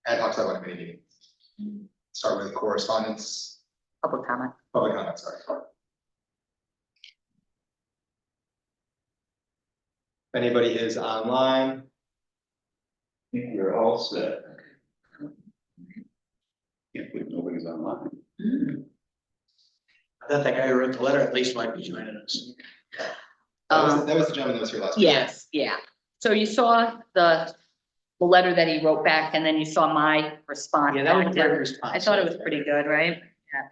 ad hoc sidewalk committee meeting. Start with correspondence, Public comment. public comment, sorry. If anybody is online, You're all set. Can't believe nobody's online. I thought that guy who wrote the letter at least might be joining us. that was the gentleman that was here last week. Yes, yeah. So you saw the letter that he wrote back, and then you saw my response. Yeah, that was back a to- great response. I thought it was pretty good, right? Yeah.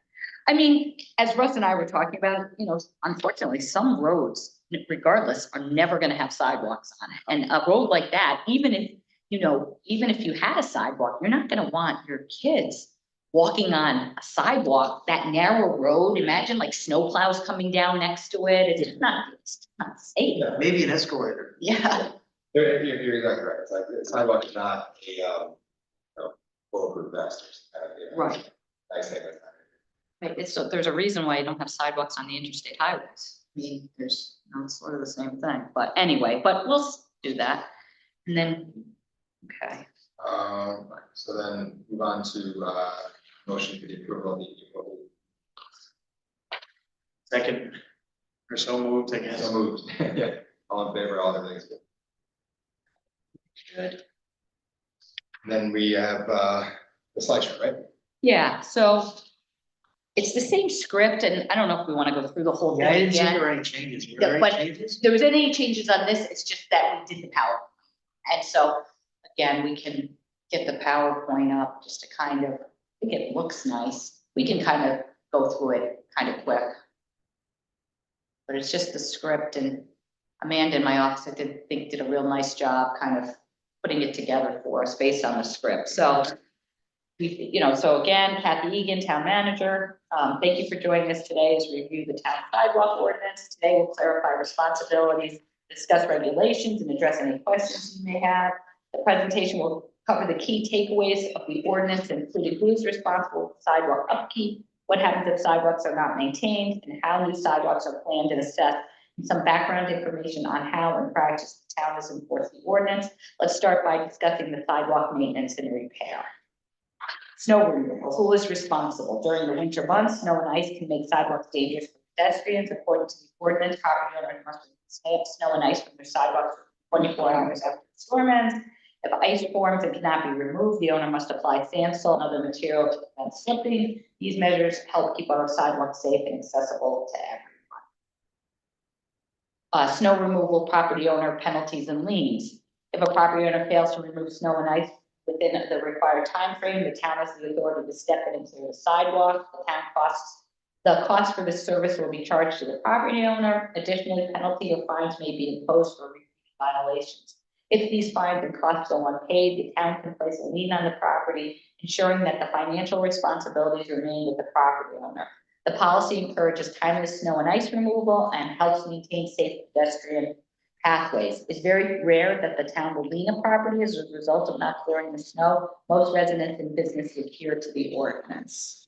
I mean, as Russ and I were talking about, you know, unfortunately, some roads, regardless, are never gonna have sidewalks on it. And a road like that, even if, you know, even if you had a sidewalk, you're not gonna want your kids walking on a sidewalk, that narrow road. Imagine like snowplows coming down next to it. It's not safe. Yeah. Maybe an escalator. Yeah, You're exactly right. It's like the sidewalk is not a, bulletproof vest. Right. Nice thing like that. right. So there's a reason why you don't have sidewalks on the interstate highways. I mean, there's, you know, it's sort of the same thing, but anyway, but we'll do that. And then, okay, So then move on to, motion for the approval of the approval. Second, or so moved, I guess. So moved. Yeah, all in favor, all everything's good. good. And then we have, the slideshow, right? Yeah, so it's the same script, and I don't know if we want to go through the whole Yeah, I thing didn't see again. there were any changes. Were Yeah, there but- any changes? There was any changes on this, it's just that we did the PowerPoint. And so, again, we can get the PowerPoint up just to kind of, I think it looks nice. We can kind of go through it kind of quick. But it's just the script, and Amanda in my office, I did a real nice job kind of putting it together for us based on the script. So we, you know, so again, Kathy Egan, town manager, thank you for joining us today as we review the town sidewalk ordinance. Today we'll clarify responsibilities, discuss regulations, and address any questions you may have. The presentation will cover the key takeaways of the ordinance, including who's responsible for sidewalk upkeep, what happens if sidewalks are not maintained, and how new sidewalks are planned and assessed, and some background information on how in practice the town has enforced the ordinance. Let's start by discussing the sidewalk maintenance and repair. Snow removal, who is responsible? During the winter months, snow and ice can make sidewalks dangerous for pedestrians. According to the ordinance, property owners must remove snow and ice from their sidewalks for 24 hours after the storm ends. If ice forms and cannot be removed, the owner must apply sand, salt, and other material to prevent slipping. These measures help keep our sidewalks safe and accessible to everyone. Snow removal, property owner penalties and liens. If a property owner fails to remove snow and ice within the required time frame, the town has the authority to step in and clear the sidewalk. The cost for this service will be charged to the property owner. Additionally, penalty or fines may be imposed for repeated violations. If these fines and costs go unpaid, the town can place a lien on the property, ensuring that the financial responsibilities remain with the property owner. The policy encourages timely snow and ice removal and helps maintain safe pedestrian pathways. It's very rare that the town will lien a property as a result of not clearing the snow. Most residents and businesses adhere to the ordinance.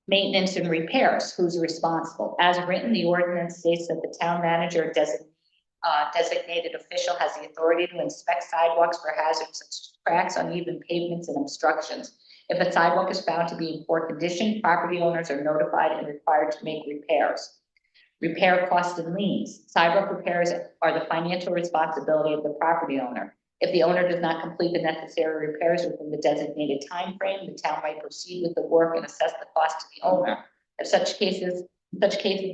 Maintenance and repairs, who's responsible? As written, the ordinance states that the town manager designated official has the authority to inspect sidewalks for hazards such as cracks, uneven pavements, and obstructions. If a sidewalk is found to be in poor condition, property owners are notified and required to make repairs. Repair costs and liens. Sidewalk repairs are the financial responsibility of the property owner. If the owner does not complete the necessary repairs within the designated time frame, the town might proceed with the work and assess the cost to the owner. In such cases, a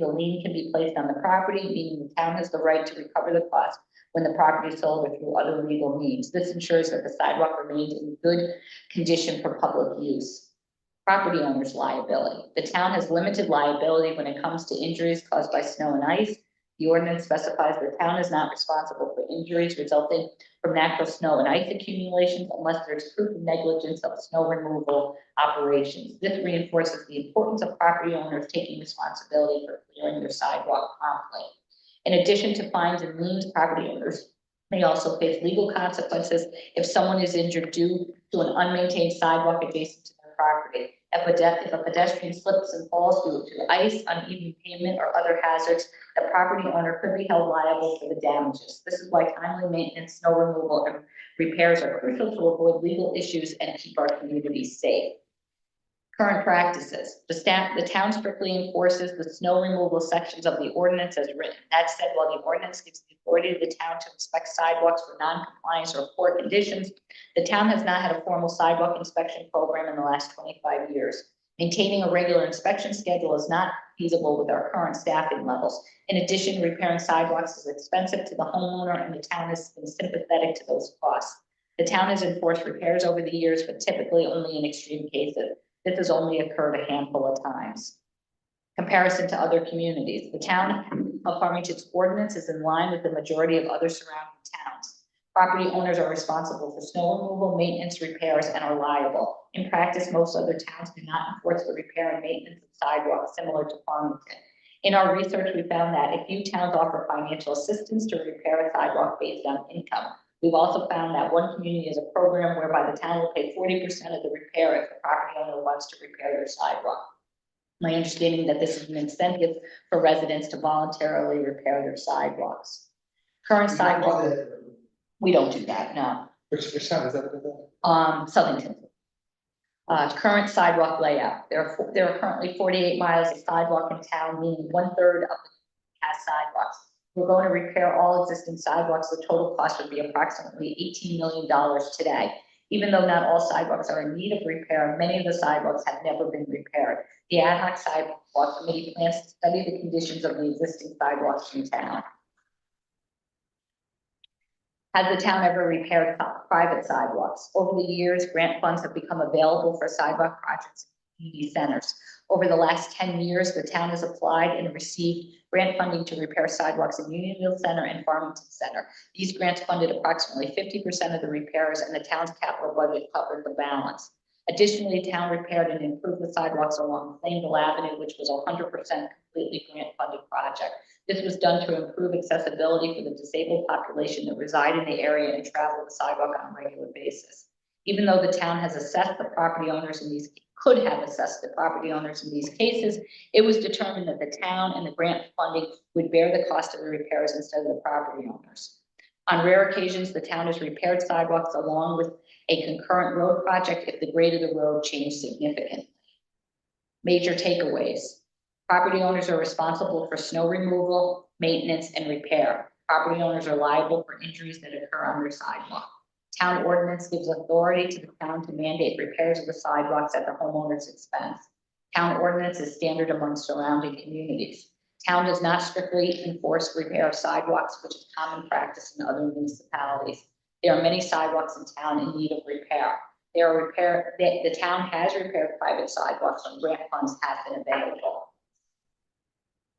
lien can be placed on the property, meaning the town has the right to recover the cost when the property is sold or through other legal means. This ensures that the sidewalk remains in good condition for public use. Property owner's liability. The town has limited liability when it comes to injuries caused by snow and ice. The ordinance specifies the town is not responsible for injuries resulting from natural snow and ice accumulations unless there's proof of negligence of snow removal operations. This reinforces the importance of property owners taking responsibility for clearing their sidewalk promptly. In addition to fines and liens, property owners may also face legal consequences if someone is injured due to an unmaintained sidewalk adjacent to their property. If a pedestrian slips and falls due to ice, uneven pavement, or other hazards, the property owner could be held liable for the damages. This is why timely maintenance, snow removal, and repairs are crucial to avoid legal issues and keep our communities safe. Current practices. The town strictly enforces the snow removal sections of the ordinance as written. That said, while the ordinance gives the authority to the town to inspect sidewalks for non-compliance or poor conditions, the town has not had a formal sidewalk inspection program in the last 25 years. Maintaining a regular inspection schedule is not feasible with our current staffing levels. In addition, repairing sidewalks is expensive to the homeowner, and the town has been sympathetic to those costs. The town has enforced repairs over the years, but typically only in extreme cases. This has only occurred a handful of times. Comparison to other communities. The town of Farmington's ordinance is in line with the majority of other surrounding towns. Property owners are responsible for snow removal, maintenance, repairs, and are liable. In practice, most other towns do not enforce the repair and maintenance of sidewalks similar to Farmington. In our research, we found that a few towns offer financial assistance to repair a sidewalk based on income. We've also found that one community has a program whereby the town will pay 40% of the repair if the property owner wants to repair their sidewalk. My understanding that this is an incentive for residents to voluntarily repair their sidewalks. Current sidewalk, we don't do that, no. Which town is that? Southington. Current sidewalk layout. There are currently 48 miles of sidewalk in town, meaning 1/3 of the has sidewalks. We're going to repair all existing sidewalks. The total cost would be approximately $18 million today. Even though not all sidewalks are in need of repair, many of the sidewalks have never been repaired. The ad hoc sidewalk committee plans to study the conditions of the existing sidewalks in town. Has the town ever repaired private sidewalks? Over the years, grant funds have become available for sidewalk projects in community centers. Over the last 10 years, the town has applied and received grant funding to repair sidewalks in Unionville Center and Farmington Center. These grants funded approximately 50% of the repairs, and the town's capital budget covered the balance. Additionally, the town repaired and improved the sidewalks along Plainville Avenue, which was a 100% completely grant-funded project. This was done to improve accessibility for the disabled population that reside in the area and travel the sidewalk on a regular basis. Even though the town has assessed the property owners in these could have assessed the property owners in these cases, it was determined that the town and the grant funding would bear the cost of the repairs instead of the property owners. On rare occasions, the town has repaired sidewalks along with a concurrent road project if the grade of the road changed significantly. Major takeaways. Property owners are responsible for snow removal, maintenance, and repair. Property owners are liable for injuries that occur on their sidewalk. Town ordinance gives authority to the town to mandate repairs of the sidewalks at the homeowner's expense. Town ordinance is standard among surrounding communities. Town does not strictly enforce repair of sidewalks, which is common practice in other municipalities. There are many sidewalks in town in need of repair. The town has repaired private sidewalks and grant funds have been available.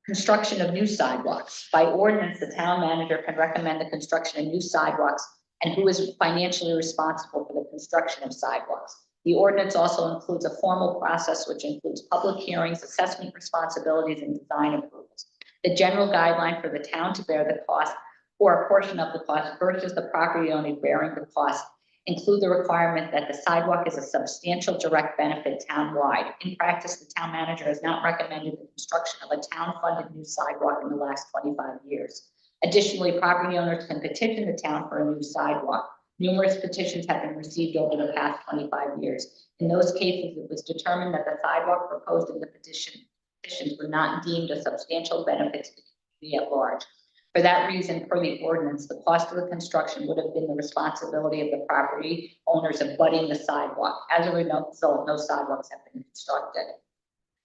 Construction of new sidewalks. By ordinance, the town manager can recommend the construction of new sidewalks and who is financially responsible for the construction of sidewalks. The ordinance also includes a formal process which includes public hearings, assessment responsibilities, and design approvals. The general guideline for the town to bear the cost or a portion of the cost versus the property owner bearing the cost include the requirement that the sidewalk is a substantial direct benefit townwide. In practice, the town manager has not recommended the construction of a town-funded new sidewalk in the last 25 years. Additionally, property owners can petition the town for a new sidewalk. Numerous petitions have been received over the past 25 years. In those cases, it was determined that the sidewalk proposed in the petitions were not deemed a substantial benefit to the community at large. For that reason, per the ordinance, the cost of the construction would have been the responsibility of the property owners abutting the sidewalk. As a result, no sidewalks have been constructed.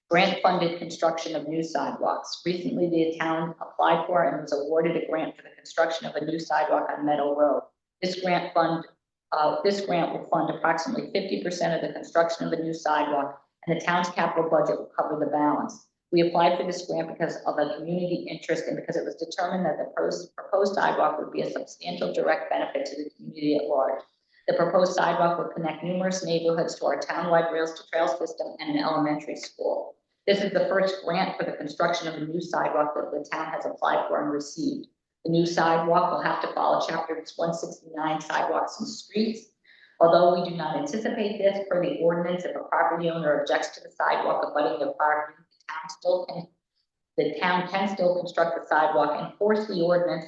Grant-funded construction of new sidewalks. Recently, the town applied for and was awarded a grant for the construction of a new sidewalk on Meadow Road. This grant will fund approximately 50% of the construction of the new sidewalk, and the town's capital budget will cover the balance. We applied for this grant because of a community interest and because it was determined that the proposed sidewalk would be a substantial direct benefit to the community at large. The proposed sidewalk will connect numerous neighborhoods to our townwide rails to trail system and an elementary school. This is the first grant for the construction of a new sidewalk that the town has applied for and received. The new sidewalk will have to follow Chapter 169 Sidewalks and Streets. Although we do not anticipate this per the ordinance, if a property owner objects to the sidewalk abutting the property, the town can still construct the sidewalk and enforce the ordinance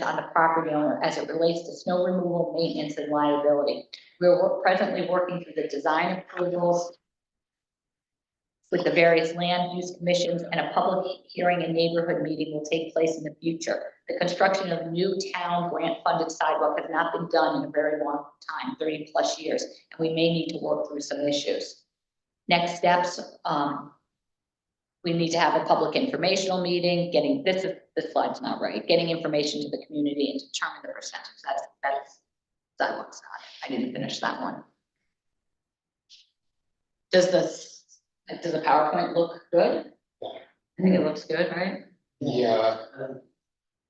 on the property owner as it relates to snow removal, maintenance, and liability. We're presently working through the design approvals with the various land use commissions, and a public hearing and neighborhood meeting will take place in the future. The construction of a new town grant-funded sidewalk has not been done in a very long time, 30+ years, and we may need to work through some issues. Next steps, we need to have a public informational meeting, this slide's not right, getting information to the community and determine the percentage. That's sidewalks. I didn't finish that one. Does the PowerPoint look good? I think it looks good, right? Yeah.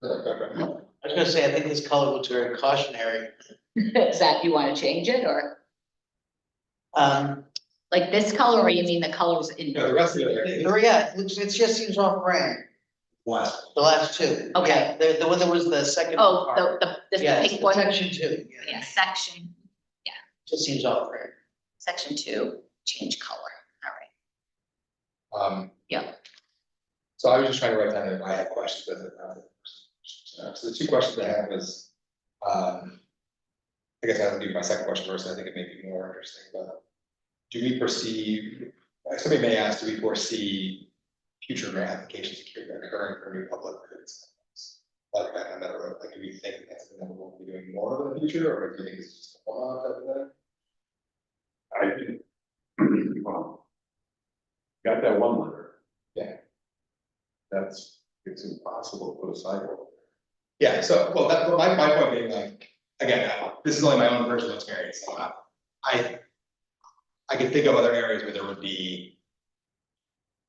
I was gonna say, I think this color looks very cautionary. Is that, you want to change it, or like this color, or you mean the colors in? No, the rest of it. Yeah, it just seems off brand, Last. the last two. Okay. Yeah, the one that was the second. Oh, part. this Yeah, pink one? section 2. Yeah, section Just seems off brand. 2, change color, all right. Yeah. So I was just trying to write down if I had questions with it. So the two questions I have is, I guess I have to do my second question first. I think it may be more interesting, but do we perceive, somebody may ask, do we foresee future grant applications occurring for new public goods? Like that on that road, like, do we think that's something that we'll be doing more of in the future, or do you think it's just a one-off type of thing? I think, well, got that one letter. Yeah. It's impossible to put a sidewalk. Yeah, so, well, that, my point being, like, again, this is only my own personal experience, so I can think of other areas where there would be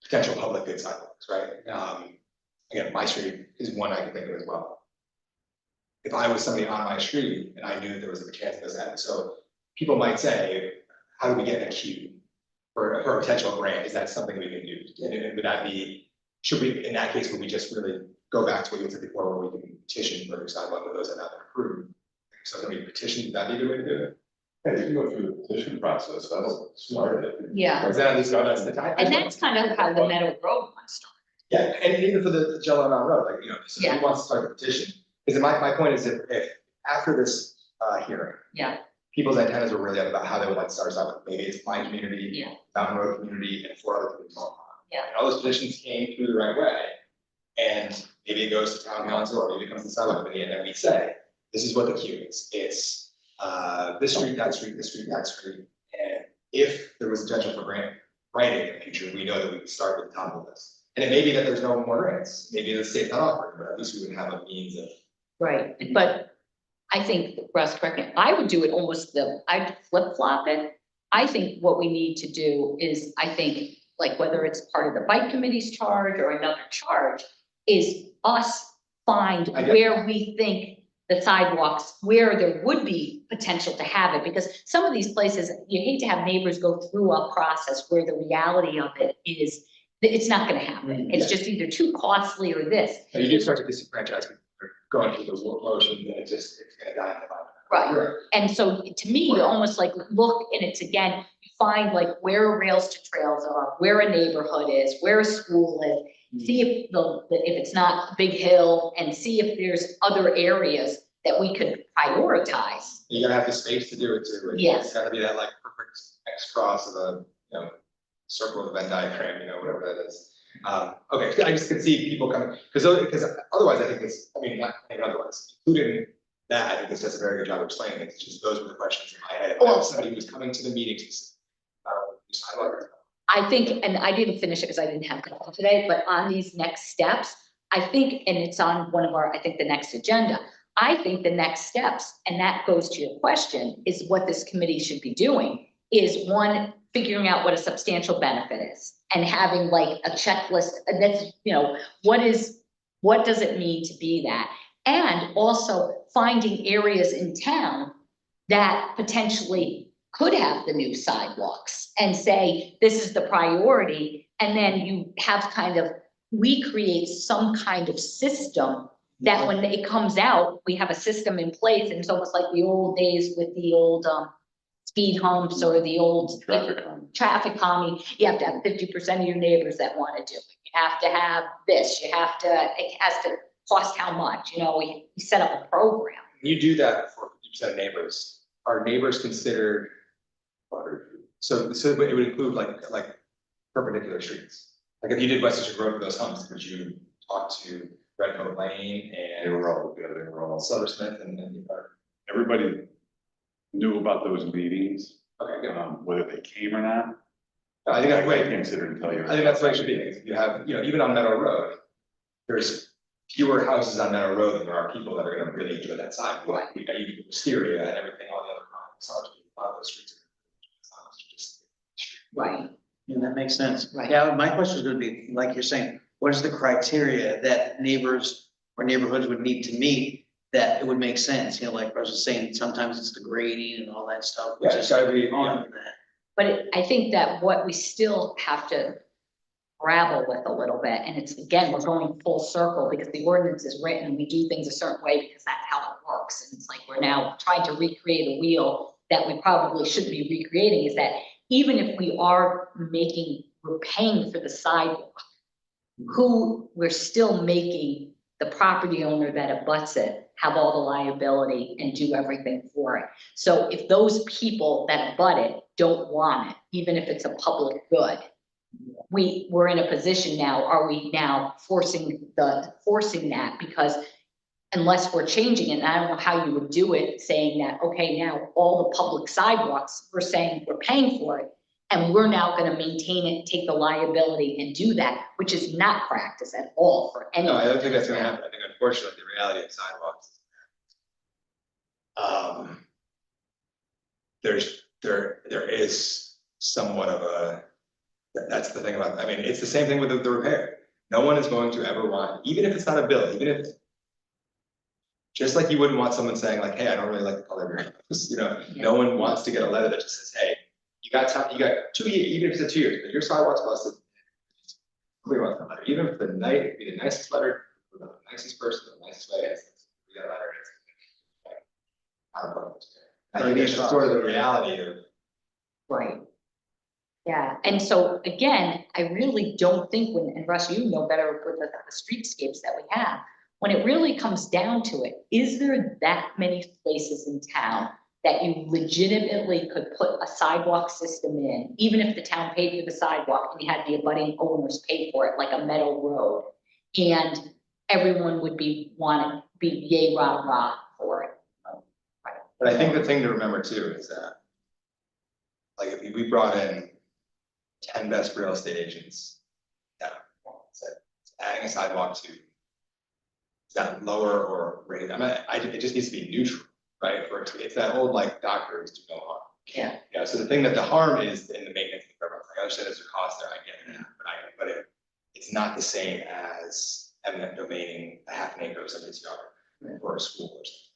potential public good sidewalks, right? Again, my street is one I can think of as well. If I was somebody on my street and I knew there was a chance of this happening, so people might say, how do we get in a queue for a potential grant? Is that something we can do? And would that be, should we, in that case, would we just really go back to what you said before, where we can petition for a sidewalk with those that have been approved? So can we petition, would that be a good way to do it? Yeah, you can go through the petition process, that'll start it. Yeah. Or is that at least, that's the time? And that's kind of how the Meadow Road one started. Yeah, and even for the Jello Mountain Road, like, so Yeah. he wants to start a petition, because my point is if after this hearing. Yeah. People's antennas are really up about how they would like to start something, maybe it's my community. Yeah. Mountain Road community, and 4 other communities. Yeah. And all those petitions came through the right way, and maybe it goes to town council, or maybe it comes to the sidewalk committee, and then we say, this is what the queue is, it's this street, that street, this street, that street, and if there was a potential for grant writing in the future, we know that we can start with the top of this. And it may be that there's no more grants, maybe the state's not offering, but at least we would have a means of. Right, but I think, Russ, correct me, I would do it almost I'd flip flop it. I think what we need to do is, I think, like whether it's part of the bike committee's charge or another charge, is us find I get where we think the sidewalks, where there would be potential to have it, because some of these places, you hate to have neighbors go through a process where the reality of it is, it's not gonna happen. It's just either too costly or this. You do start to disenfranchise people who are going through those motions, and it's gonna die in the vine. Right. And so to me, you almost like look, and it's again, you find like where rails to trails are, where a neighborhood is, where a school is. See if if it's not a big hill, and see if there's other areas that we could prioritize. You gotta have the space to do it too. Yes. It's gotta be that like perfect X cross of a, circle of the Venn diagram, whatever that is. Okay, I just can see people coming, because otherwise I think it's, not otherwise, including that, I think this does a very good job of explaining it. It's just those were the questions in my head. If I was somebody who was coming to the meetings, I think, and I didn't finish it because I didn't have time today, but on these next steps, I think, and it's on one of our, I think the next agenda, I think the next steps, and that goes to your question, is what this committee should be doing, is one, figuring out what a substantial benefit is, and having like a checklist, and that's, what does it mean to be that? And also finding areas in town that potentially could have the new sidewalks and say, this is the priority. And then you have we create some kind of system that when it comes out, we have a system in place, and it's almost like the old days with the old, speed humps or the old traffic calming. You have to have 50% of your neighbors that want to do it. You have to have this, it has to cost how much, we set up a program. You do that for 50% of neighbors. Are neighbors considered? So it would include like perpendicular streets. Like if you did Westchester Road with those humps, would you talk to Redcoat Lane They and were all good, they were all, Silversmith and everybody knew about those meetings, okay, good. whether they came or not. I think that's the I way, can't sit here and tell you. I think that's the way it should be. You have, even on Meadow Road, there's fewer houses on Meadow Road than there are people that are gonna really enjoy that side. Like, you got Wisteria and everything, all the other problems. So a lot of those streets are just. Right. Yeah, that makes sense. Right. Yeah, my question is gonna be, like you're saying, what is the criteria that neighbors or neighborhoods would need to meet that it would make sense? Like Russ was saying, sometimes it's the grading and all that stuff. Yeah, it's gotta be, On that. But I think that what we still have to grapple with a little bit, and it's, again, we're going full circle because the ordinance is written and we do things a certain way because that's how it works. And it's like we're now trying to recreate a wheel that we probably shouldn't be recreating, is that even if we're paying for the sidewalk, we're still making the property owner that abuts it have all the liability and do everything for it. So if those people that abut it don't want it, even if it's a public good, we're in a position now, are we now forcing that? Because unless we're changing it, and I don't know how you would do it, saying that, okay, now all the public sidewalks, we're saying we're paying for it, and we're now gonna maintain it, take the liability and do that, which is not practice at all for anyone. No, I don't think that's gonna happen. I think unfortunately, the reality of sidewalks. There is somewhat of a, that's the thing about, it's the same thing with the repair. No one is going to ever want, even if it's not a bill, even if. Just like you wouldn't want someone saying like, hey, I don't really like the color of your house, no one wants to get a letter that just says, hey, you got 2 years, even if it's 2 years, but your sidewalk's busted. We want the letter, even if the be the nicest letter, the nicest person, the nicest way, we got a letter. I don't know. I think it's just sort of the reality of. Right. Yeah, and so again, I really don't think and Russ, you know better with the streetscapes that we have, when it really comes down to it, is there that many places in town that you legitimately could put a sidewalk system in, even if the town paid for the sidewalk and you had the abutting owners pay for it, like a Meadow Road, and everyone would be yay rah rah for it? But I think the thing to remember too is that, like, if we brought in 10 best real estate agents, that said, adding a sidewalk to, is that lower or rated? It just needs to be neutral, right? It's that old like doctors do no harm. Yeah. Yeah. So the thing that the harm is in the maintenance. I understand there's a cost there. I get it, but it's not the same as eminent domaining a half an acre of somebody's yard or a school or something.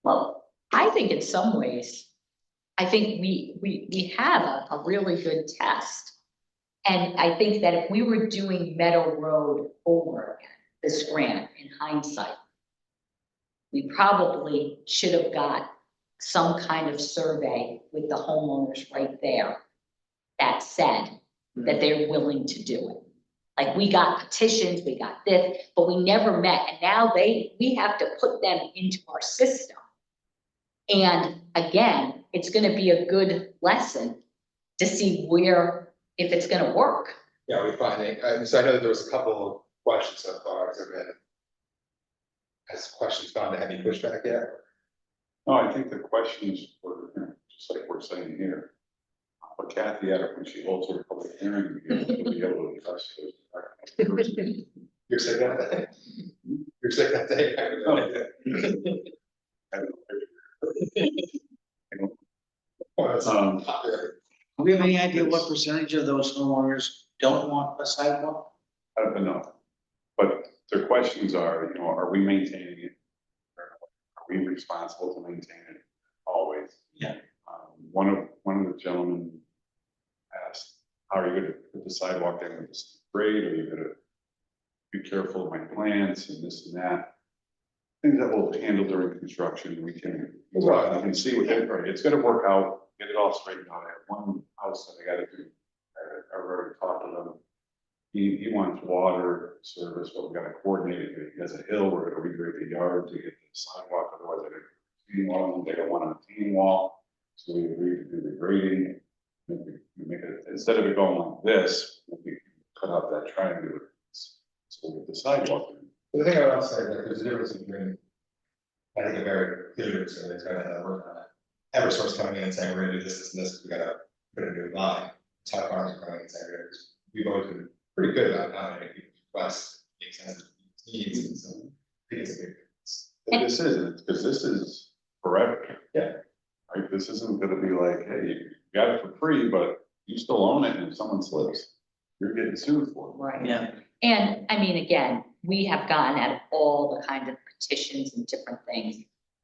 Well, I think in some ways, I think we have a really good test. And I think that if we were doing Meadow Road over again, this grant in hindsight, we probably should have got some kind of survey with the homeowners right there that said that they're willing to do it. Like we got petitions, we got this, but we never met. And now we have to put them into our system. And again, it's gonna be a good lesson to see if it's gonna work. Yeah, we find so I know that there was a couple of questions so far. Has questions gone to any pushback yet? No, I think the questions were, just like we're saying here. But Kathy, when she holds her public hearing, you'll be able to address those. You're sick that day? You're sick that day? Do we have any idea what percentage of those homeowners don't want a sidewalk? I don't know. But their questions are, are we maintaining it? Are we responsible to maintain it always? Yeah. One of the gentlemen asked, how are you gonna put the sidewalk in with this grade? Are you gonna be careful of my plants and this and that? things that we'll handle during construction, we can, we can see what it's gonna work out, get it all straightened out. I have one house that I gotta do. I already talked to them. He wants water service, but we gotta coordinate it. He has a hill, we're gonna regrade the yard to get the sidewalk, otherwise they're gonna retaining wall, they don't want a retaining wall. So we agreed to do the grading. We make it, instead of it going like this, we cut out that triangle. So we get the sidewalk in. The thing I would also say, that there's a difference between, I think a very clear difference, so it's gonna work on it. Eversource coming in and saying, we're gonna do this, and this, we gotta put a new line. Town farmers coming in and saying, we've always been pretty good about accommodating people's requests, make sense of people's needs, and so I think it's a big difference. But this isn't, because this is forever. Yeah. Right, this isn't gonna be like, hey, you got it for free, but you still own it, and if someone slips, you're getting sued for it. Right. Yeah, And I mean, again, we have gotten at all the kinds of petitions and different things.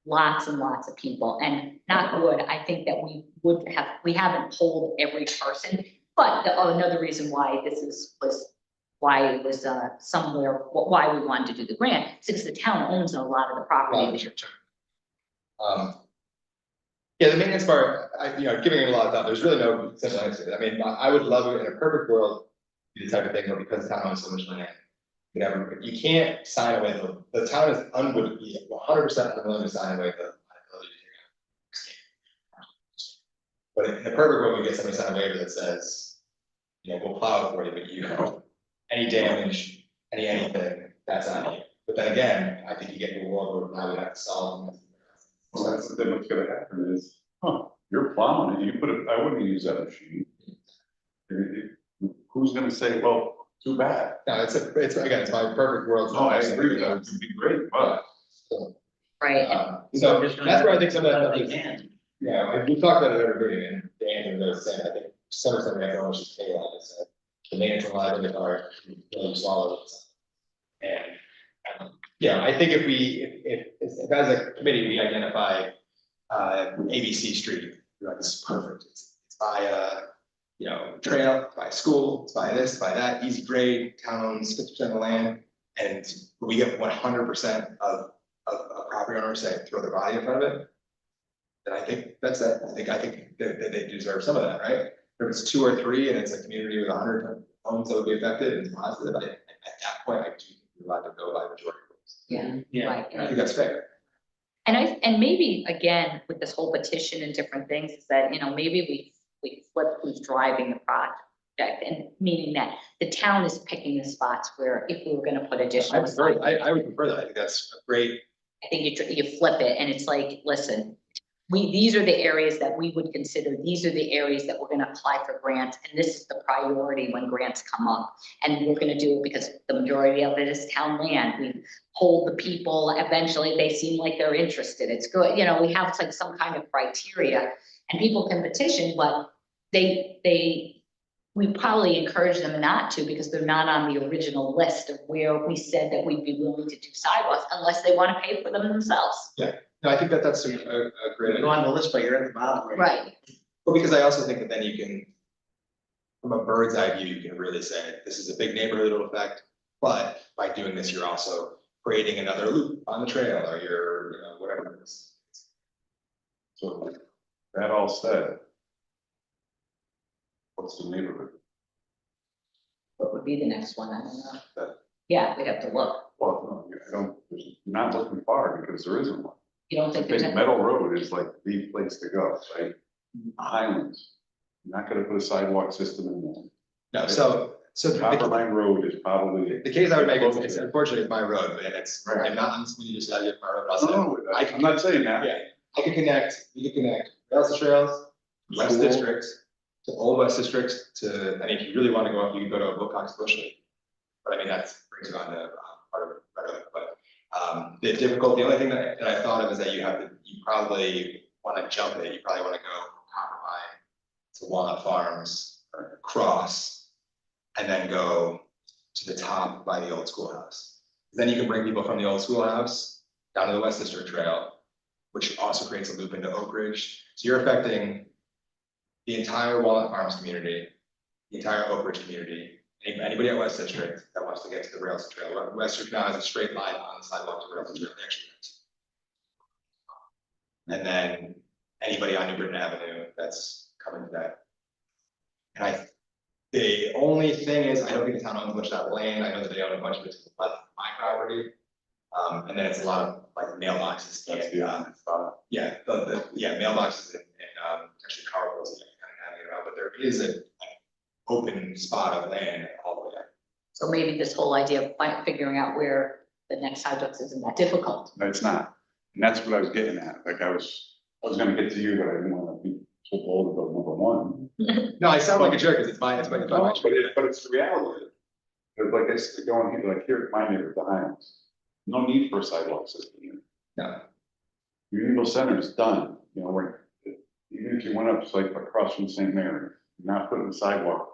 Lots and lots of people, and knock wood, I think that we haven't polled every person. But another reason why why it was somewhere, why we wanted to do the grant, since the town owns a lot of the property. Yeah, the maintenance part, giving it a lot of thought, there's really no simple answer to it. I mean, I would love it in a perfect world, be the type of thing where because the town owns so much land, you can't sign away, the town is would be 100% unwilling to sign away the liability to but in a perfect world, we get somebody to sign a waiver that says, we'll plow it for you, but any damage, anything, that's on you. But then again, I think you get to a world where now we have to solve them. Well, that's the thing that's gonna happen is, you're plowing it, I wouldn't use that machine. Who's gonna say, well, too bad? No, it's my perfect world. No, I agree with that, it'd be great, but. Right, So that's where I think some of that, They can. yeah, and we talked about it every meeting, and Dan was saying, I think some of them have to almost just pay that, is the maintenance liability part, really swallow it. And, I think if as a committee, we identify, ABC Street, this is perfect, it's by trail, it's by school, it's by this, by that, easy grade, towns, 50% of the land, and we get 100% of property owners say throw their body in front of it. And I think that's it. I think that they deserve some of that, right? If it's 2 or 3 and it's a community with 100 homes that would be affected and it's positive, at that point, I do think we're allowed to go by majority rules. yeah, Yeah. right. And I think that's fair. And maybe, again, with this whole petition and different things, is that, maybe we flip who's driving the project. And meaning that the town is picking the spots where if we were gonna put additional. I would prefer that. I think that's a great. I think you flip it and it's like, listen, these are the areas that we would consider, these are the areas that we're gonna apply for grants, and this is the priority when grants come up. And we're gonna do it because the majority of it is town land. We hold the people, eventually they seem like they're interested. It's good, we have like some kind of criteria and people can petition, but we probably encourage them not to because they're not on the original list of where we said that we'd be willing to do sidewalks unless they want to pay for them themselves. Yeah, no, I think that's a great. Go on the list, but you're at the bottom. Right. Well, because I also think that then you can, from a bird's eye view, you can really say, this is a big neighborhood it'll affect, but by doing this, you're also creating another loop on the trail or you're, whatever it is. So, that all said. What's the neighborhood? What would be the next one? I don't know. That- Yeah, we'd have to look. Well, no, I don't, you're not looking far because there isn't one. You don't I think there's think any? Meadow Road is like the place to go, right? Highlands, you're not gonna put a sidewalk system in there. No, so Copper Line Road is probably. the case I would make is, it's unfortunately it's my road, and it's, Right. I'm not on this community side of my road, but I'll say, No, I'm not saying that. yeah, we can connect Rails Trails, West School. District, to Old West District, and if you really want to go up, you can go to Wilcox Bushley. But I mean, that brings you on to part of it, but the only thing that I thought of is that you probably want to jump it, you probably want to go Copper Line to Walnut Farms, or cross, and then go to the top by the old schoolhouse. Then you can bring people from the old schoolhouse down to the West District Trail, which also creates a loop into Oak Ridge. So you're affecting the entire Walnut Farms community, the entire Oak Ridge community, Anybody at West District that wants to get to the rails and trail, West District now has a straight line on the sidewalk to rails and trail, they actually do. And then anybody on New Britain Avenue that's coming to that. And the only thing is, I don't think the town owns much of that land, I know that they own a bunch of it to the left of my property. And then it's a lot of like mailboxes, That's and, the honest thought. yeah, mailboxes and actually carpools that you kind of navigate around, but there is an open spot of land all the way up. So maybe this whole idea of figuring out where the next sidewalks isn't that difficult. No, it's not. And that's what I was getting at. Like I was gonna get to you, but I didn't want to be so bold about number one. No, I sound like a jerk, because it's mine, But it's the reality. But like it's going here, like here at my neighborhood, the Highlands, no need for a sidewalk system here. No, Unionville Center is done, you know, even if you went up, it's like across from St. Mary, you're not putting a sidewalk,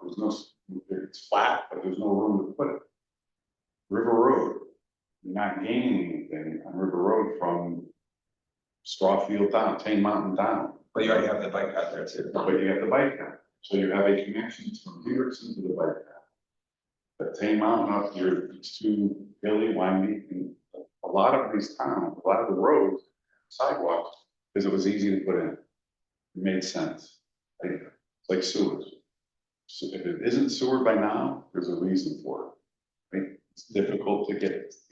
it's flat, but there's no room to put it. River Road, you're not gaining anything on River Road from Strawfield down, Tane Mountain down. but you already have the bike out there too. But you have the bike path, so you have a connection from Hendrickson to the bike path. But Tane Mountain up here, it's too hilly, windy, and a lot of these towns, a lot of the roads, sidewalks, because it was easy to put in. It made sense. Like, it's like sewers. So if it isn't sewer by now, there's a reason for it. Right? It's difficult to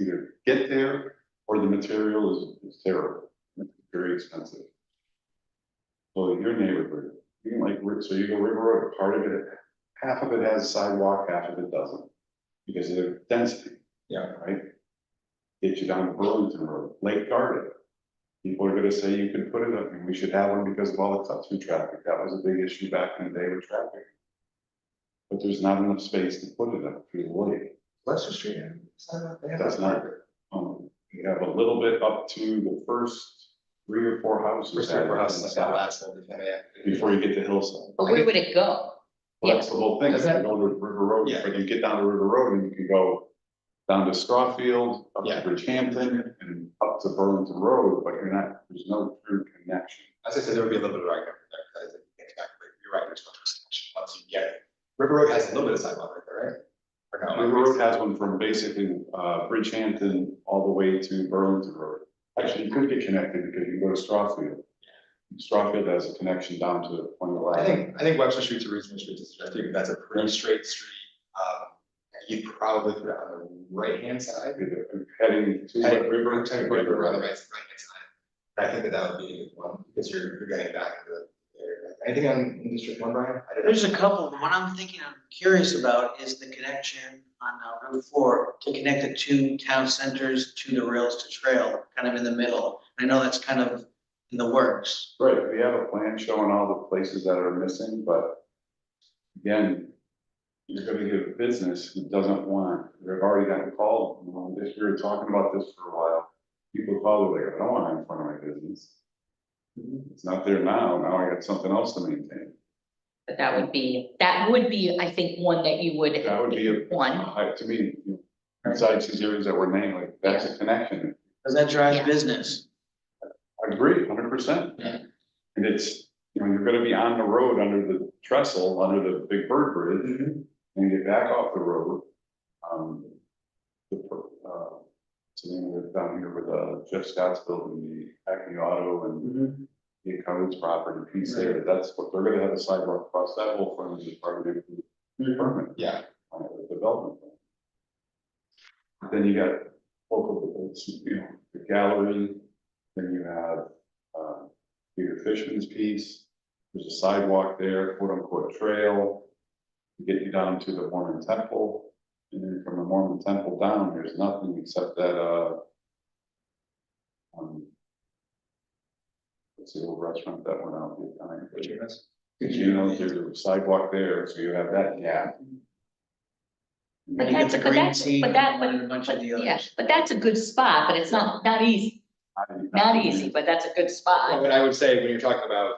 either get there or the material is terrible, it's very expensive. So your neighborhood, you can so you go River Road, part of it, half of it has sidewalk, half of it doesn't. Because of the density. Yeah. Right? Get you down to Burlington Road, Lake Garden. People are gonna say you can put it up, and we should have one because of all the cut-through traffic. That was a big issue back in the day with traffic. But there's not enough space to put it up through the lake. Webster Street, they have That's that. not, you have a little bit up to the first 3 or 4 houses. First three or four that houses, like that last one, yeah. Before you get to Hillside. But where would it go? Well, that's the whole thing, is Does to that- go to River Road, Yeah. but you get down to River Road and you can go down to Strawfield, up Yeah. to Bridgehampton, and up to Burlington Road, but there's no true connection. As I said, there would be a little bit of argument there, because I think exactly, you're right, there's no connection once you get it. River Road has a little bit of sidewalk right there, right? Or no? River Road has one from basically, Bridgehampton all the way to Burlington Road. Actually, you could get connected because you can go to Strawfield. Strawfield has a connection down to Point I Eleven. think Webster Street's a reasonable street to suggest, too, that's a pretty straight street. You probably put it on the right-hand side. Heading to Heading- River. River on the right-hand side. I think that would be a good one, because you're getting back into the area. Anything on in District 1, Brian? I didn't- There's a couple, the one I'm curious about is the connection on Route 4 to connect the 2 town centers to the rails to trail, kind of in the middle. I know that's kind of in the works. Right, we have a plan showing all the places that are missing, but again, you're gonna get a business who doesn't want, they've already gotten called, this year, talking about this for a while. People call, they're like, I don't want it in front of my business. It's not there now I got something else to maintain. But that would be, I think, one that you would. That would be One. to me, you know, besides these areas that were named, like, that's a connection. Cause that drives Yeah. business. I agree, 100%. Yeah. And it's, you're gonna be on the road under the trestle, under the Big Bird Bridge, and get back off the road. What's the name of it down here with Jeff Scott's building, the Acme Auto and the Cummins property piece there, that's what, they're gonna have a sidewalk across that whole front as part of the permit. Yeah, Development. Then you got local, the gallery, then you have, Peter Fishman's piece, there's a sidewalk there, quote unquote trail. To get you down to the Mormon temple, and then from the Mormon temple down, there's nothing except that, what's the old restaurant that went out behind? There's a sidewalk there, so you have that gap. But You get that's, the but green that's, tea but that, and a bunch of the yeah, others. but that's a good spot, but it's not easy, not easy, but that's a good well, spot. what I would say when you're talking about,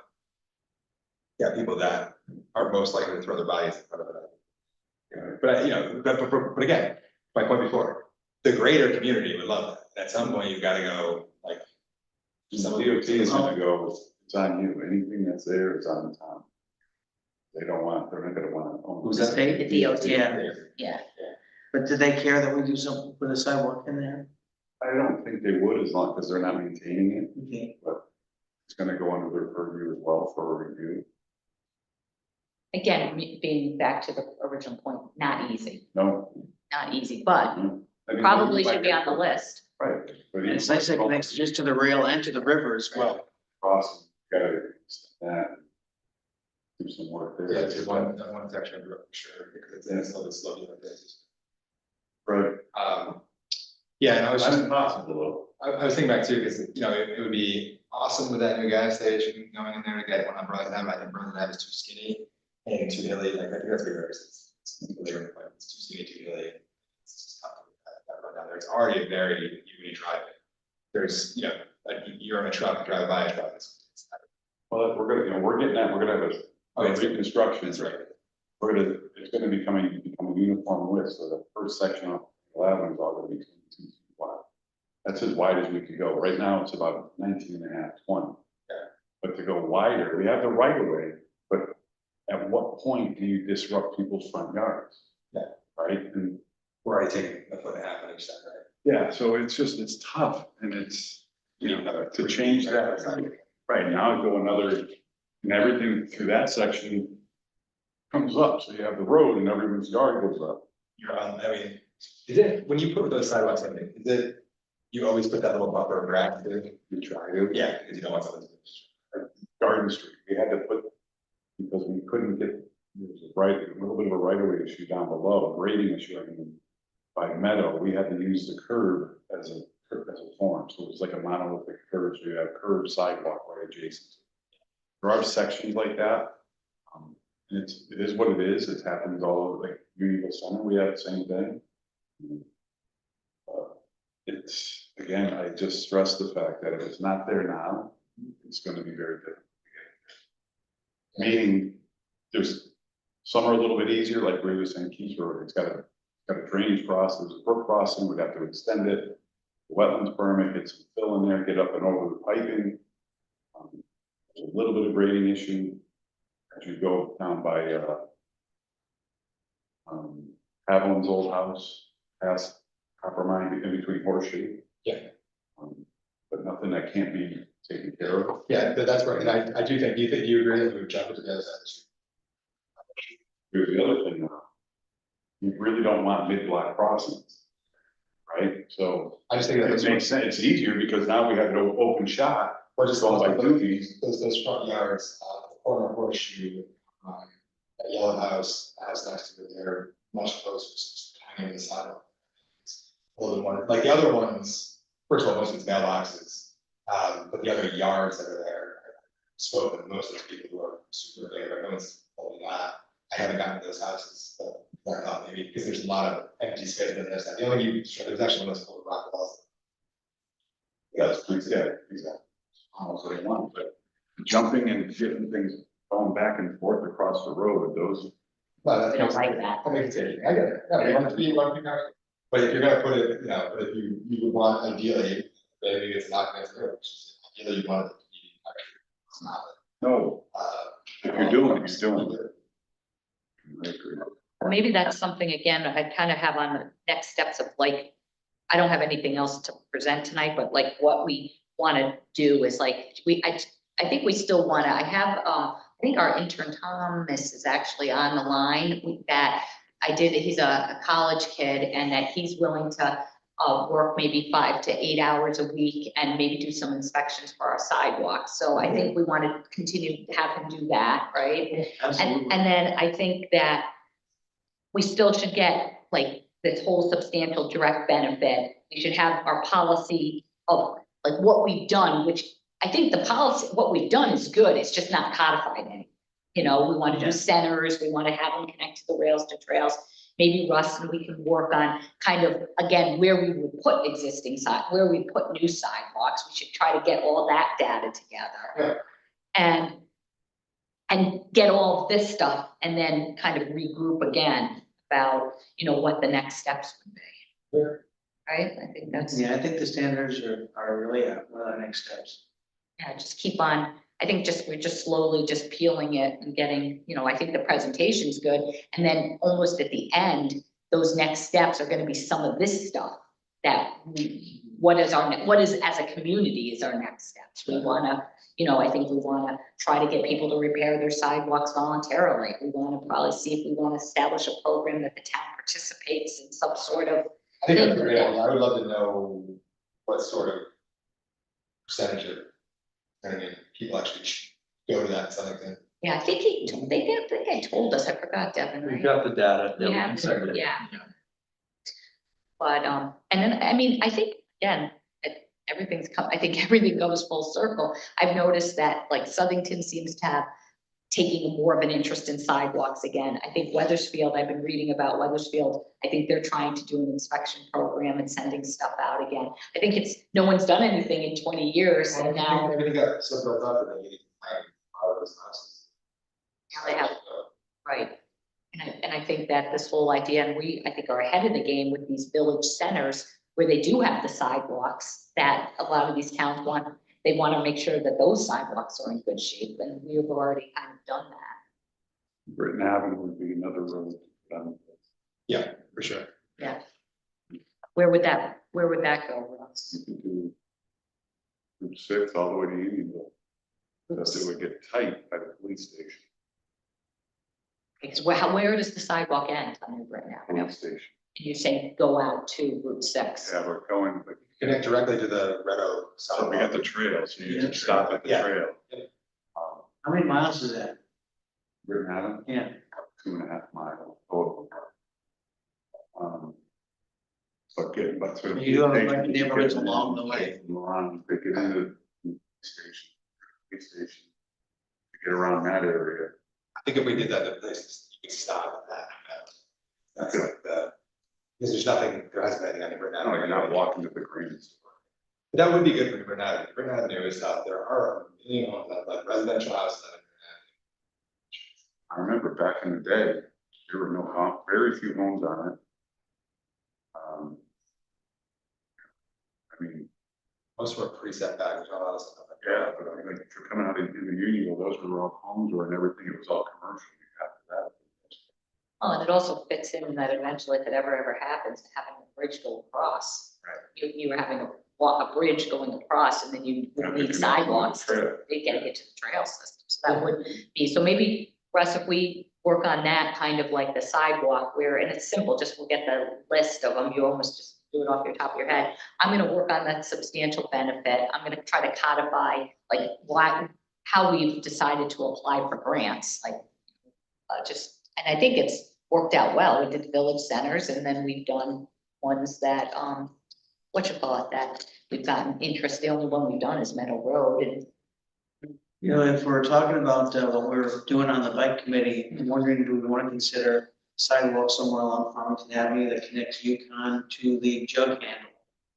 yeah, people that are most likely to throw their bodies in front of it. But again, my point before, the greater community would love that. At some point, you've got to go, like, Some DOT is gonna go, it's on you, anything that's there is on the town. They don't want, they're not gonna want. Who's The that? state? The DOT. Yeah. Yeah. But do they care that we do something, put a sidewalk in there? I don't think they would as long, because they're not maintaining it, Okay. but it's gonna go under their purview as well for a review. Again, being back to the original point, not easy, No. not easy, but I mean, probably should be on the list. Right. But And it's nice that it connects just to the rail and to the river as well. Cross, gotta extend that. Do some work there. Yeah, there's one section of the road for sure, because it's still the slope like this. Right. Yeah, and I was That's just, possible I was thinking back too, because, you know, it would be awesome with that new gas station going in there to get one on Burlington Ave. I think Burlington Ave is too skinny and too hilly, like, I think that's where it's too skinny, too hilly. It's just tough to run down there. It's already a very unique driving. There's, you know, like, you're in a truck, drive by a truck. Well, we're gonna, you know, we're getting that, we're gonna have Oh, a it's- reconstruction. That's right. We're gonna, it's gonna become a uniform width, so the first section of 11 is all gonna be 22 feet wide. That's as wide as we could go. Right now, it's about 19 and a half, 20. Yeah. But to go wider, we have the right of way, but at what point do you disrupt people's front yards? Yeah. Right, and We're already taking a foot and a half on each side, right? yeah, so it's just, it's tough, and it's, you know, to change that. Right, now go another, and everything through that section comes up, so you have the road and everyone's yard goes up. You're on, I mean, is it, when you put those sidewalks in, is it, you always put that little buffer of grass there? We try to. Yeah, because you don't want something. Garden Street, we had to put, because we couldn't get, there was a little bit of a right of way issue down below, a grading issue, I mean. By Meadow, we had to use the curb as a form, so it was like a monolithic curb, so you have curb sidewalk right adjacent. There are sections like that. And it is what it is, it happens all over, like Union Center, we have the same thing. It's, again, I just stress the fact that if it's not there now, it's gonna be very difficult. Meaning, there's, some are a little bit easier, like we were saying, Keith Road, it's got a drainage cross, there's a brook crossing, we'd have to extend it. Wetlands permit, get some fill in there, get up and over the piping. There's a little bit of grading issue as you go down by, Haviland's old house, past Copper Mine, in between Horseshoe. Yeah. But nothing that can't be taken care of. Yeah, that's right, and I do think, do you agree that we would jump to the other side of the street? Here's the other thing, you really don't want mid-block crossings. Right, so I just think that it makes sense, it's easier because now we have an open shot, Or just going by those, Dookies. those front yards, the corner of Horseshoe, that yellow house, the house next to it, they're much closer, just hanging in the sidewalk. It's a little bit more, like the other ones, first of all, most of it's mailboxes, but the other yards that are there, spoken, most of those people who are super there, no one's holding that. I haven't gotten to those houses, but I thought maybe, because there's a lot of empty space in there, the only, there's actually one of those old rock walls. Yeah, exactly. Almost what I want, but jumping and getting things going back and forth across the road, those. No, We don't like that. That makes it, I get it, no, you want it to be, you want it to be nice. But if you're gonna put it, you know, but if you would want ideally, maybe it's not gonna do it, ideally you want it to be. It's not, No, if you're doing it, you're doing it. I agree. Maybe that's something, again, I kind of have on the next steps of like, I don't have anything else to present tonight, but like what we want to do is like, I think we still want to, I have, I think our intern Thomas is actually on the line with that. He's a college kid and that he's willing to work maybe 5 to 8 hours a week and maybe do some inspections for our sidewalks. So I think we want to continue to have him do that, right? Absolutely. And then I think that we still should get like this whole substantial direct benefit. We should have our policy of like what we've done, which I think the policy, what we've done is good. It's just not codified anymore. You know, we want to Yeah. do centers, we want to have them connect to the rails to trails. Maybe Russ and we can work on kind of, again, where we would put existing where we put new sidewalks. We should try to get all that data together. Yeah. And get all of this stuff and then kind of regroup again about, you know, what the next steps would be. Yeah. Right? I think that's, Yeah, I think the standards are really one of the next steps. yeah, just keep on. I think we're just slowly just peeling it and getting, I think the presentation's good. And then almost at the end, those next steps are gonna be some of this stuff that what is as a community is our next steps. We wanna, I think we wanna try to get people to repair their sidewalks voluntarily. We wanna probably see if we wanna establish a program that the town participates in some sort of. I think that's a great idea. I would love to know what sort of percentage of, people actually go to that something thing. Yeah, I think they told us, I forgot, Devin, We right? got the data. We have, yeah. But, and then, I mean, I think, again, I think everything goes full circle. I've noticed that like Southington seems to have taking more of an interest in sidewalks again. I think Weathersfield, I've been reading about Weathersfield. I think they're trying to do an inspection program and sending stuff out again. I think no one's done anything in 20 years and now. Everything got so built up and they need out of those houses. Now they have, right. And I think that this whole idea, and I think are ahead of the game with these village centers where they do have the sidewalks that a lot of these towns want. They want to make sure that those sidewalks are in good shape, and we've already kind of done that. Britton Avenue would be another road. Yeah, for sure. Yeah. Where would that go, Ross? You could do Route 6 all the way to Unionville. Because it would get tight by the police station. Because where does the sidewalk end on New Britain Avenue? Police station. And you're saying go out to Route 6? Yeah, we're going, but Connect directly to the Red Oak. so we got the trail, so you Yeah. can stop at the Yeah. trail. Yeah. How many miles is that? Britton Avenue, Yeah. 2.5 miles total. But getting back to. You do have a bunch of neighborhoods along the way. Around, they get into the police station. To get around that area. I think if we did that, the places you could stop at that. That's like because there hasn't been anything on the Britton No, Avenue. you're not walking to the green store. But that would be good for the Britton Avenue. Britton Avenue is, there are, like residential houses on I remember back in the day, there were very few homes on it. I mean, most were pre-set back, there's a lot of stuff like that. yeah, but I mean, like, if you're coming out in the Union, those were all homes or and everything, it was all commercial after that. Oh, and it also fits in that eventually, if it ever happens, having a bridge go across. Right. You were having a bridge going across, and then you would Yeah, need they sidewalks connect to the to get to the trail system. So that would be, so maybe, Russ, if we work on that kind of like the sidewalk where, and it's simple, just we'll get the list of them, you almost just do it off your top of your head. I'm gonna work on that substantial benefit. I'm gonna try to codify like how we've decided to apply for grants, like and I think it's worked out well. We did village centers and then we've done ones that, that we've gotten interest. The only one we've done is Meadow Road and. If we're talking about what we're doing on the bike committee, I'm wondering, do we want to consider sidewalk somewhere along Farmington Avenue that connects Yukon to the jug handle?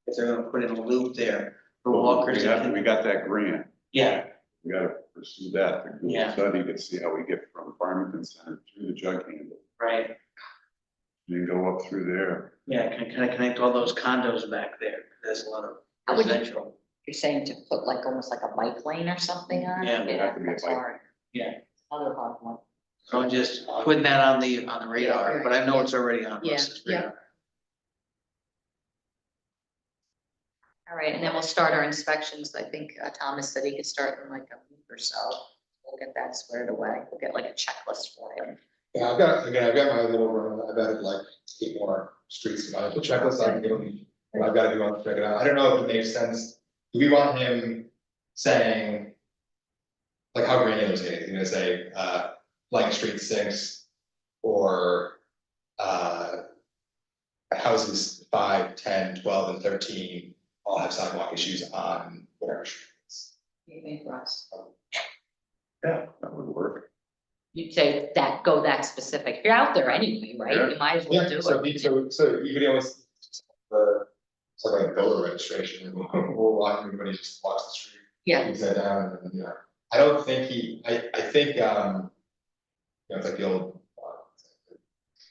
If they're gonna put in a loop there for walkers. We got that grant. Yeah, We gotta pursue that, to do a Yeah. study to see how we get from Farmington Center to the jug handle, right. and then go up through there. Yeah, can I connect all those condos back there? There's a lot of How would you- residential. You're saying to put like almost like a bike lane or something on it? Yeah, it'd have to be a That's bike. hard. Yeah. Other hard one. So I'm just putting that on the radar, but I know it's already on Yeah, Russ's yeah. radar. All right, and then we'll start our inspections. I think Thomas said he could start in like a week or so. We'll get that squared away. We'll get like a checklist for him. Yeah, I've got my little run, I've added like 8 more streets to my little checklist, I can give him, what I've got to do on, check it out. I don't know if it makes sense. Do we want him saying, like how granular is he? Is he gonna say, blank street 6 or, houses 5, 10, 12, and 13 all have sidewalk issues on whatever streets? What do you think, Russ? Yeah, that would work. You'd say go that specific. You're out there anyway, right? Yeah. You might as well Yeah, do so it. so you could almost, something like voter registration, we'll walk, everybody just walks the street. Yeah, Keeps that down, and, I don't think I think, it's like the old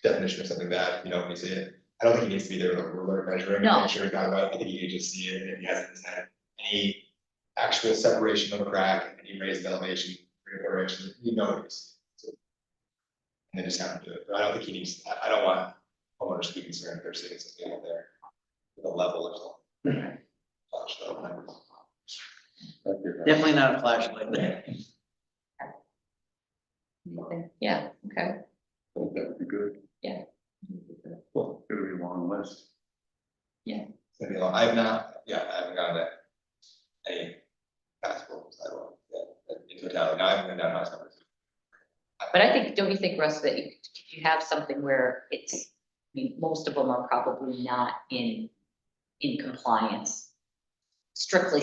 definition of something that, when you see it, I don't think he needs to be there with a ruler measuring, No. make sure he got it right, I think he can just see it, and he hasn't had any actual separation of a crack and you raise the elevation, 3 or 4 inches, you know what it's. And then just have to do it, but I don't think he needs, I don't want homeowners to be concerned if they're seeing something out there with a level or something. Flash that. Definitely not a flashlight. Yeah, okay. That'd be good. Cool. It'll be a long list. It's gonna be long. I haven't gotten that. A passport sidewalk, in totality, now I haven't been down house numbers. But I think, don't you think, Russ, that if you have something where it's, I mean, most of them are probably not in compliance. Strictly,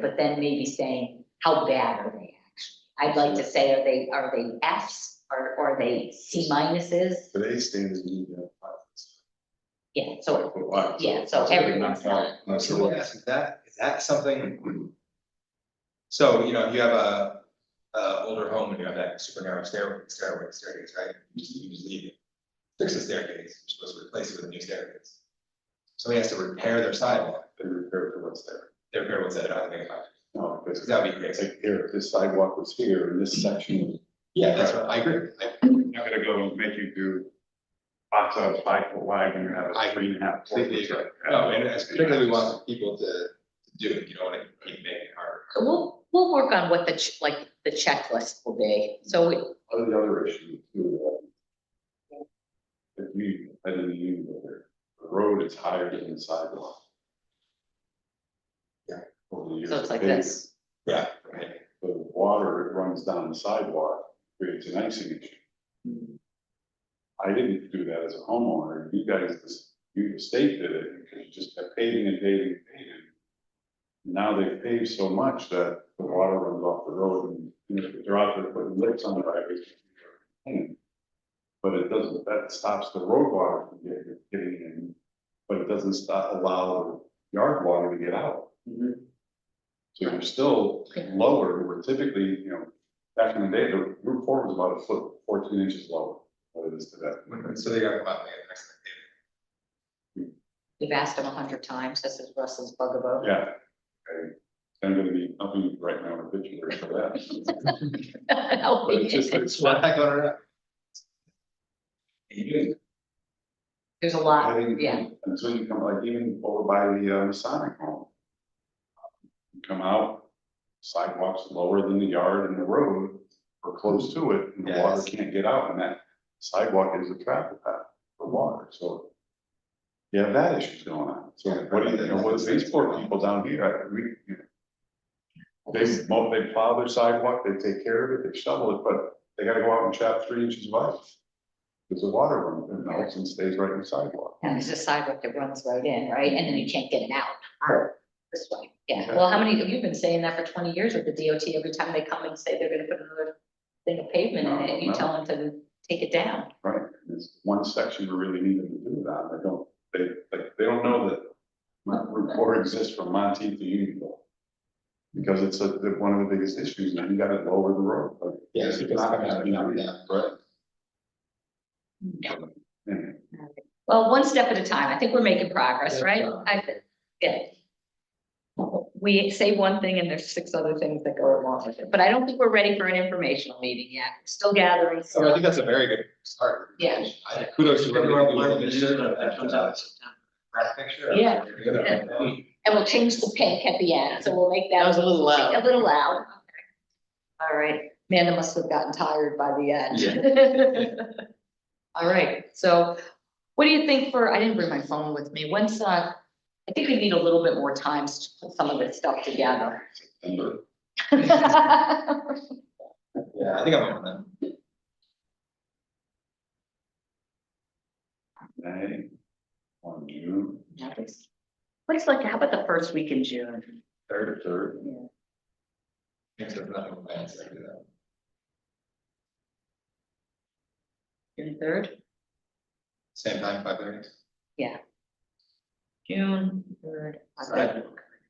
but then maybe saying, how bad are they actually? I'd like to say, are they Fs or are they C minuses? Today's standards need to. Yeah, so, Wide. yeah, so everyone's not. So let me ask, is that something? So, you know, if you have a older home and you have that super narrow staircase, right? You just leave it. Fix the staircase, you're supposed to replace it with a new staircase. Somebody has to repair their sidewalk, They repair to what's there. they repair what's that, I don't think about it. No, because That would be crazy. like here, if this sidewalk was here in this section, Yeah, that's what, I agree. I'm not gonna go and make you do box out 5 foot wide when you have I a 3.5. 4 Completely foot. agree. No, and as particularly we want people to do it, you don't wanna keep making it harder. So we'll work on what the checklist will be. So One of the other issues too, if you, I didn't even go there, the road is higher than the sidewalk. Yeah. Over the years. So it's like They- this. Yeah, right. The water, it runs down the sidewalk, creates an icing issue. I didn't do that as a homeowner, you guys, the state did it, because you just kept paving and paving and paving. Now they've paved so much that the water runs off the road, and, you know, they're out there putting lips on the driveways. But it doesn't, that stops the road water from getting in, but it doesn't allow the yard water to get out. So you're still lower, where typically, you know, back in the day, the Route 4 was about 1 foot, 14 inches lower than it is today. So they gotta come out and make it next thing. We've asked them 100 times. This is Russell's bugaboo. Yeah. Okay. I'm gonna be, I'll be right now in a picture for that. Help But me. it's just, it's What the heck on earth? There's a lot, heading, yeah. until you come, like even over by the Masonic home. You come out, sidewalks lower than the yard and the road, or close to it, and the water Yes. can't get out, and that sidewalk is a traffic path for water, so. You have that issues going on, so what do you know, what is these poor people down here, you know, they plow their sidewalk, they take care of it, they shovel it, but they gotta go out and chop 3 inches of ice. Because the water runs, it melts and stays right in the sidewalk. And there's a sidewalk that runs right in, right? And then you can't get it out. This way, yeah. Well, how many, you've been saying that for 20 years with the DOT, every time they come and say they're gonna put another thing of pavement in it, you tell them to take it down. Right, there's one section we really need them to do that, they don't know that Route 4 exists from Monteith to Unionville. Because it's one of the biggest issues, and you gotta lower the road, but. Yeah, so it's not gonna be down. Right. Yeah. Anyway, Well, one step at a time. I think we're making progress, right? Yeah. We say one thing and there's 6 other things that go along with it, but I don't think we're ready for an informational meeting yet. We're still gathering. So I think that's a very good start. Yeah. Kudos to whoever did That comes out in September. that picture. Yeah. And we'll change the pink at the end, so we'll make that. That was a little loud. A little loud. All right, Amanda must have gotten tired by the end. All right, so what do you think I didn't bring my phone with me. I think we need a little bit more time to put some of this stuff together. September, Yeah, I think I'm on that. May, on June, Yeah, Looks like, how about the first week in June? third, Thanks, there's nothing fancy to do that. June 3rd? Same time, 5:30. Yeah. June 3rd. Right.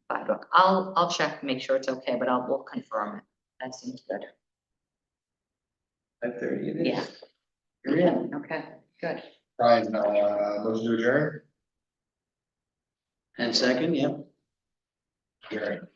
5 o'clock. I'll check, make sure it's okay, but we'll confirm it. That seems good. 5:30 it is. Yeah. You're in, okay, good. Brian, motion to adjourn? And second, yep. Adjourn.